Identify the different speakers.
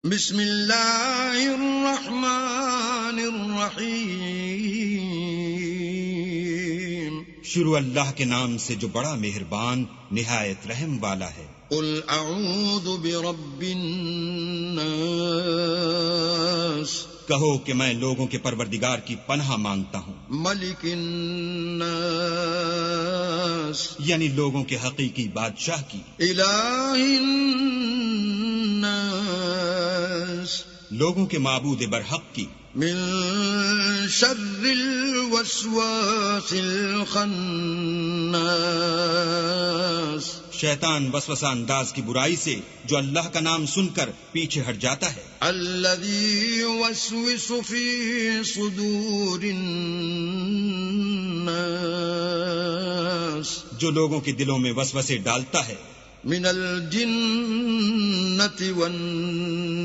Speaker 1: بسم اللہ الرحمن الرحیم۔
Speaker 2: شروع اللہ کے نام سے جو بڑا مہربان نہایت رحم والا ہے۔
Speaker 1: قل اعوذ برب الناس،
Speaker 2: کہو کہ میں لوگوں کے پروردگار کی پناہ مانگتا ہوں،
Speaker 1: ملک الناس،
Speaker 2: یعنی لوگوں کے حقیقی بادشاہ کی،
Speaker 1: الہ الناس،
Speaker 2: لوگوں کے معبود برحق کی،
Speaker 1: من شر الوسواس الخناس،
Speaker 2: شیطان وسوسہ انداز کی برائی سے جو اللہ کا نام سن کر پیچھے ہٹ جاتا ہے،
Speaker 1: الذی یوسوس فی صدور الناس،
Speaker 2: جو لوگوں کے دلوں میں وسوسے ڈالتا ہے،
Speaker 1: من الجنۃ والناس۔